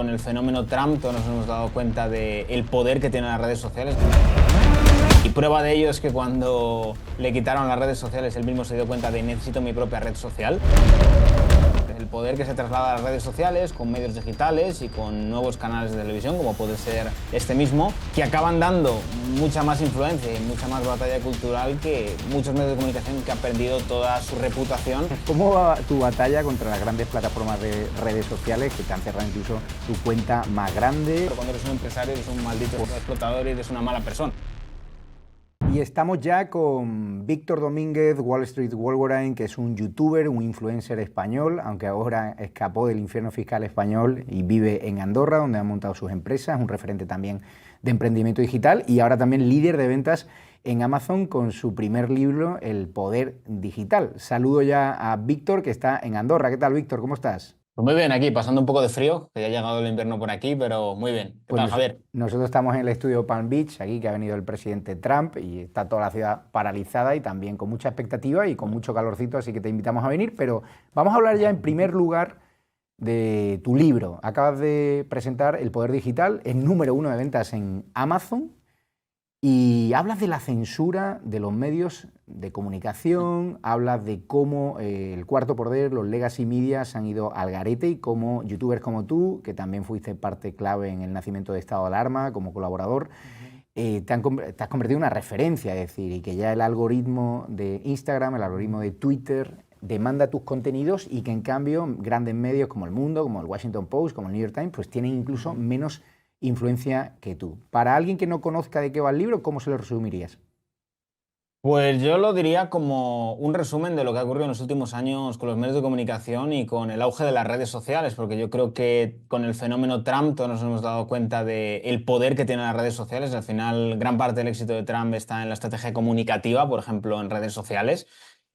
con el fenómeno Trump todos nos hemos dado cuenta del poder que tienen las redes sociales. Y prueba de ello es que cuando le quitaron las redes sociales, él mismo se dio cuenta de necesito mi propia red social. El poder que se traslada a las redes sociales con medios digitales y con nuevos canales de televisión, como puede ser este mismo, que acaban dando mucha más influencia y mucha más batalla cultural que muchos medios de comunicación que han perdido toda su reputación. ¿Cómo va tu batalla contra las grandes plataformas de redes sociales que te han cerrado incluso tu cuenta más grande? Pero cuando eres un empresario eres un maldito explotador y eres una mala persona. Y estamos ya con Víctor Domínguez, Wall Street Wolverine, que es un youtuber, un influencer español, aunque ahora escapó del infierno fiscal español y vive en Andorra, donde ha montado sus empresas, un referente también de emprendimiento digital y ahora también líder de ventas en Amazon con su primer libro, El Poder Digital. Saludo ya a Víctor, que está en Andorra. ¿Qué tal, Víctor? ¿Cómo estás? Pues muy bien, aquí pasando un poco de frío, que ya ha llegado el invierno por aquí, pero muy bien. ¿Qué tal, Javier? Nosotros estamos en el estudio Palm Beach, aquí que ha venido el presidente Trump y está toda la ciudad paralizada y también con mucha expectativa y con mucho calorcito, así que te invitamos a venir. Pero vamos a hablar ya en primer lugar de tu libro. Acabas de presentar El Poder Digital, es número 1 de ventas en Amazon y hablas de la censura de los medios de comunicación, hablas de cómo el cuarto poder, los legacy media se han ido al garete y cómo youtubers como tú, que también fuiste parte clave en el nacimiento de Estado de Alarma como colaborador, te has convertido en una referencia, es decir, y que ya el algoritmo de Instagram, el algoritmo de Twitter demanda tus contenidos y que en cambio grandes medios como El Mundo, como el Washington Post, como el New York Times, pues tienen incluso menos influencia que tú. Para alguien que no conozca de qué va el libro, ¿cómo se lo resumirías? Pues yo lo diría como un resumen de lo que ha ocurrido en los últimos años con los medios de comunicación y con el auge de las redes sociales, porque yo creo que con el fenómeno Trump todos nos hemos dado cuenta del poder que tienen las redes sociales. Al final, gran parte del éxito de Trump está en la estrategia comunicativa, por ejemplo, en redes sociales.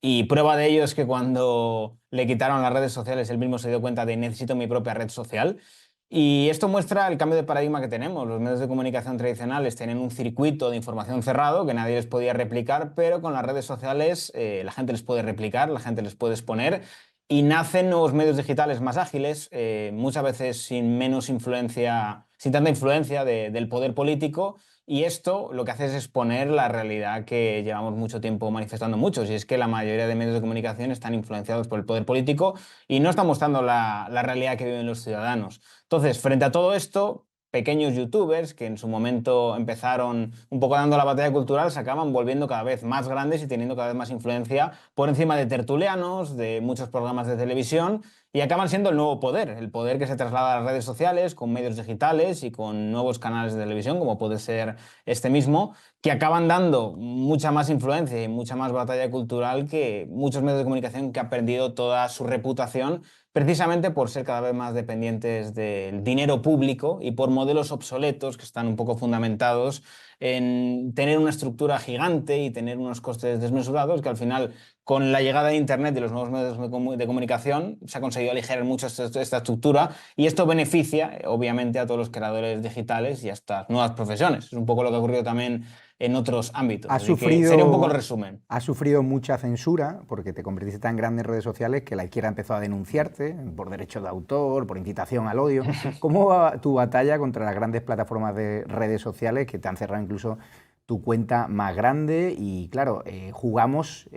Y prueba de ello es que cuando le quitaron las redes sociales, él mismo se dio cuenta de necesito mi propia red social. Y esto muestra el cambio de paradigma que tenemos. Los medios de comunicación tradicionales tienen un circuito de información cerrado que nadie les podía replicar, pero con las redes sociales la gente les puede replicar, la gente les puede exponer y nacen nuevos medios digitales más ágiles, muchas veces sin menos influencia, sin tanta influencia del poder político. Y esto lo que hace es exponer la realidad que llevamos mucho tiempo manifestando muchos, y es que la mayoría de medios de comunicación están influenciados por el poder político y no están mostrando la realidad que viven los ciudadanos. Entonces, frente a todo esto, pequeños youtubers que en su momento empezaron un poco dando la batalla cultural se acaban volviendo cada vez más grandes y teniendo cada vez más influencia por encima de tertulianos, de muchos programas de televisión, y acaban siendo el nuevo poder, el poder que se traslada a las redes sociales con medios digitales y con nuevos canales de televisión, como puede ser este mismo, que acaban dando mucha más influencia y mucha más batalla cultural que muchos medios de comunicación que han perdido toda su reputación precisamente por ser cada vez más dependientes del dinero público y por modelos obsoletos que están un poco fundamentados en tener una estructura gigante y tener unos costes desmesurados que al final, con la llegada de Internet y los nuevos medios de comunicación, se ha conseguido aligerar mucho esta estructura, y esto beneficia obviamente a todos los creadores digitales y a estas nuevas profesiones. Es un poco lo que ha ocurrido también en otros ámbitos. Así que sería un poco el resumen. Has sufrido mucha censura porque te convertiste tan grande en redes sociales que la izquierda empezó a denunciarte por derechos de autor, por incitación al odio. ¿Cómo va tu batalla contra las grandes plataformas de redes sociales que te han cerrado incluso tu cuenta más grande? Y claro, jugamos,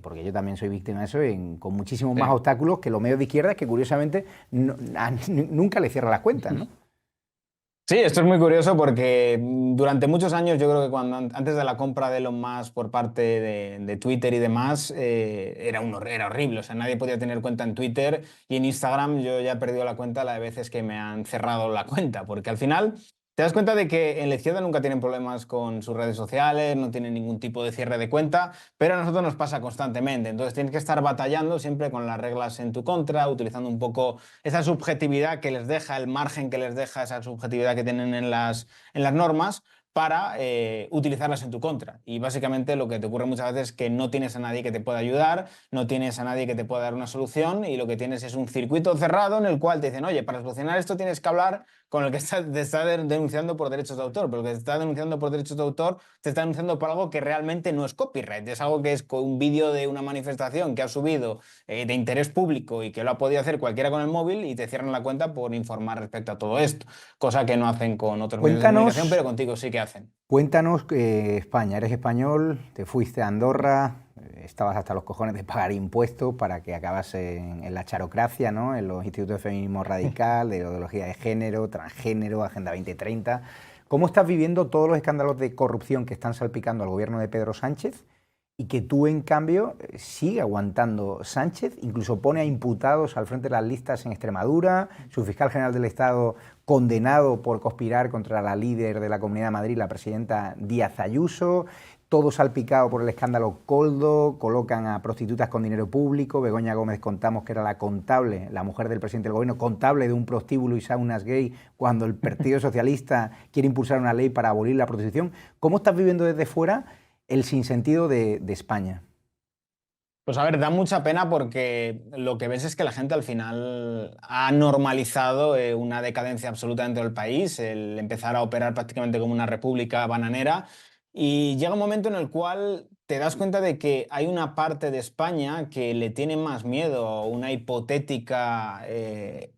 porque yo también soy víctima de eso, con muchísimos más obstáculos que los medios de izquierda, que curiosamente nunca le cierran las cuentas, ¿no? Sí, esto es muy curioso porque durante muchos años, yo creo que antes de la compra de Elon Musk por parte de Twitter y demás, era horrible. O sea, nadie podía tener cuenta en Twitter, y en Instagram yo ya he perdido la cuenta la de veces que me han cerrado la cuenta, porque al final te das cuenta de que en la izquierda nunca tienen problemas con sus redes sociales, no tienen ningún tipo de cierre de cuenta, pero a nosotros nos pasa constantemente. Entonces tienes que estar batallando siempre con las reglas en tu contra, utilizando un poco esa subjetividad que les deja, el margen que les deja esa subjetividad que tienen en las normas, para utilizarlas en tu contra. Y básicamente lo que te ocurre muchas veces es que no tienes a nadie que te pueda ayudar, no tienes a nadie que te pueda dar una solución y lo que tienes es un circuito cerrado en el cual te dicen, oye, para solucionar esto tienes que hablar con el que te está denunciando por derechos de autor, pero el que te está denunciando por derechos de autor te está denunciando por algo que realmente no es copyright, es algo que es un vídeo de una manifestación que ha subido de interés público y que lo ha podido hacer cualquiera con el móvil y te cierran la cuenta por informar respecto a todo esto, cosa que no hacen con otros medios de comunicación, Cuéntanos, pero contigo sí que hacen. cuéntanos España, eres español, te fuiste a Andorra, estabas hasta los cojones de pagar impuestos para que acabase en la charocracia, ¿no? En los institutos de feminismo radical, de ideología de género, transgénero, Agenda 2030. ¿Cómo estás viviendo todos los escándalos de corrupción que están salpicando al gobierno de Pedro Sánchez y que tú, en cambio, sigue aguantando Sánchez, incluso pone a imputados al frente de las listas en Extremadura, su fiscal general del Estado condenado por conspirar contra la líder de la Comunidad de Madrid, la presidenta Díaz Ayuso, todo salpicado por el escándalo Coldo, colocan a prostitutas con dinero público, Begoña Gómez contamos que era la contable, la mujer del presidente del gobierno, contable de un prostíbulo y saunas gay, cuando el Partido Socialista quiere impulsar una ley para abolir la prostitución. ¿Cómo estás viviendo desde fuera el sinsentido de España? Pues a ver, da mucha pena porque lo que ves es que la gente al final ha normalizado una decadencia absoluta dentro del país, el empezar a operar prácticamente como una república bananera y llega un momento en el cual te das cuenta de que hay una parte de España que le tiene más miedo a una hipotética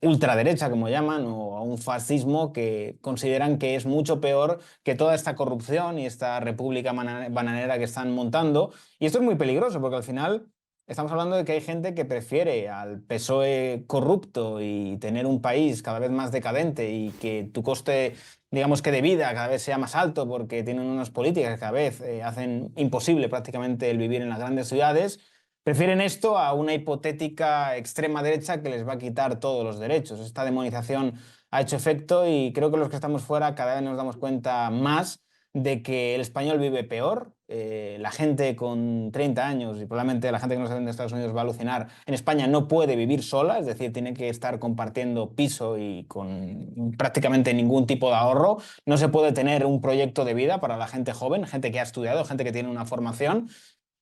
ultraderecha, como llaman, o a un fascismo que consideran que es mucho peor que toda esta corrupción y esta república bananera que están montando. Y esto es muy peligroso porque al final estamos hablando de que hay gente que prefiere al PSOE corrupto y tener un país cada vez más decadente y que tu coste, digamos que de vida, cada vez sea más alto porque tienen unas políticas que cada vez hacen imposible prácticamente el vivir en las grandes ciudades. Prefieren esto a una hipotética extrema derecha que les va a quitar todos los derechos. Esta demonización ha hecho efecto y creo que los que estamos fuera cada vez nos damos cuenta más de que el español vive peor. La gente con 30 años y probablemente la gente que nos sale de Estados Unidos va a alucinar. En España no puede vivir sola, es decir, tiene que estar compartiendo piso y con prácticamente ningún tipo de ahorro. No se puede tener un proyecto de vida para la gente joven, gente que ha estudiado, gente que tiene una formación.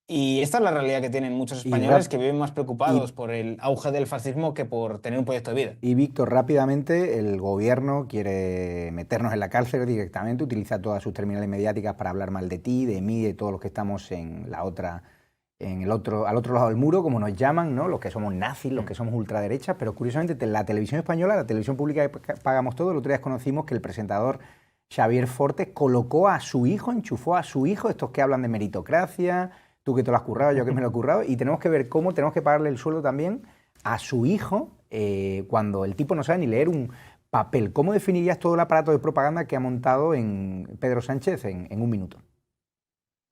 Y esta es la realidad que tienen muchos Y, españoles que viven más y, preocupados por el auge del fascismo que por tener un proyecto de vida. Y Víctor, rápidamente, el gobierno quiere meternos en la cárcel directamente, utiliza todas sus terminales mediáticas para hablar mal de ti, de mí, de todos los que estamos en la otra, al otro lado del muro, como nos llaman, ¿no? Los que somos nazis, los que somos ultraderechas, pero curiosamente la televisión española, la televisión pública que pagamos todos, el otro día conocimos que el presentador Xavier Fortes colocó a su hijo, enchufó a su hijo, estos que hablan de meritocracia, tú que te lo has currado, yo que me lo he currado, y tenemos que ver cómo tenemos que pagarle el sueldo también a su hijo cuando el tipo no sabe ni leer un papel. ¿Cómo definirías todo el aparato de propaganda que ha montado en Pedro Sánchez en un minuto?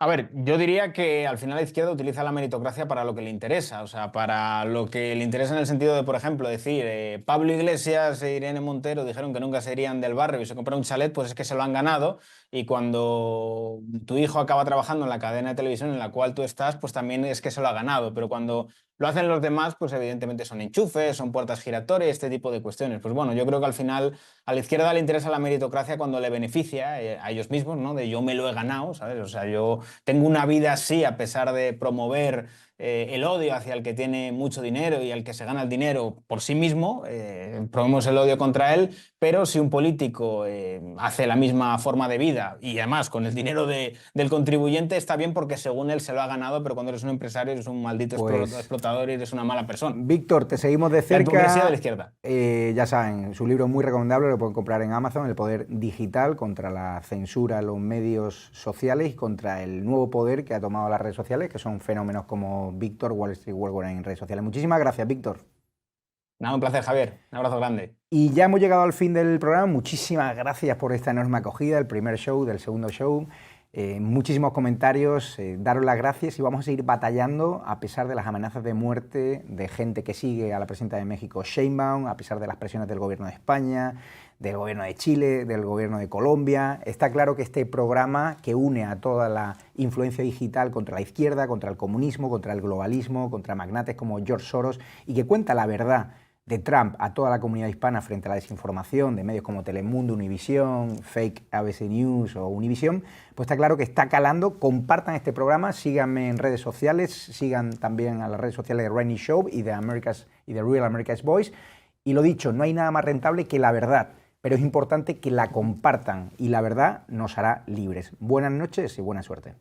A ver, yo diría que al final la izquierda utiliza la meritocracia para lo que le interesa, o sea, para lo que le interesa en el sentido de, por ejemplo, decir, Pablo Iglesias e Irene Montero dijeron que nunca se irían del barrio y se compraron un chalet, pues es que se lo han ganado y cuando tu hijo acaba trabajando en la cadena de televisión en la cual tú estás, pues también es que se lo ha ganado, pero cuando lo hacen los demás, pues evidentemente son enchufes, son puertas giratorias, este tipo de cuestiones. Pues bueno, yo creo que al final a la izquierda le interesa la meritocracia cuando le beneficia a ellos mismos, ¿no? De yo me lo he ganado, ¿sabes? O sea, yo tengo una vida así a pesar de promover el odio hacia el que tiene mucho dinero y al que se gana el dinero por sí mismo, promovemos el odio contra él, pero si un político hace la misma forma de vida y además con el dinero del contribuyente está bien porque según él se lo ha ganado, pero cuando eres un empresario eres un maldito Pues, explotador y eres una mala persona. Víctor, te seguimos de La hipocresía de la cerca. izquierda. Ya saben, su libro es muy recomendable, lo pueden comprar en Amazon, El poder digital contra la censura en los medios sociales y contra el nuevo poder que ha tomado las redes sociales, que son fenómenos como Víctor, Wall Street World en redes sociales. Muchísimas gracias, Víctor. Nada, un placer, Javier. Un abrazo grande. Y ya hemos llegado al fin del programa. Muchísimas gracias por esta enorme acogida, el primer show, del segundo show. Muchísimos comentarios, daros las gracias y vamos a seguir batallando a pesar de las amenazas de muerte de gente que sigue a la presidenta de México, Sheinbaum, a pesar de las presiones del gobierno de España, del gobierno de Chile, del gobierno de Colombia. Está claro que este programa que une a toda la influencia digital contra la izquierda, contra el comunismo, contra el globalismo, contra magnates como George Soros y que cuenta la verdad de Trump a toda la comunidad hispana frente a la desinformación de medios como Telemundo, Univisión, Fake ABC News o Univisión, pues está claro que está calando. Compartan este programa, síganme en redes sociales, sigan también a las redes sociales de Rennie Show y de Real America's Voice. Y lo dicho, no hay nada más rentable que la verdad, pero es importante que la compartan y la verdad nos hará libres. Buenas noches y buena suerte.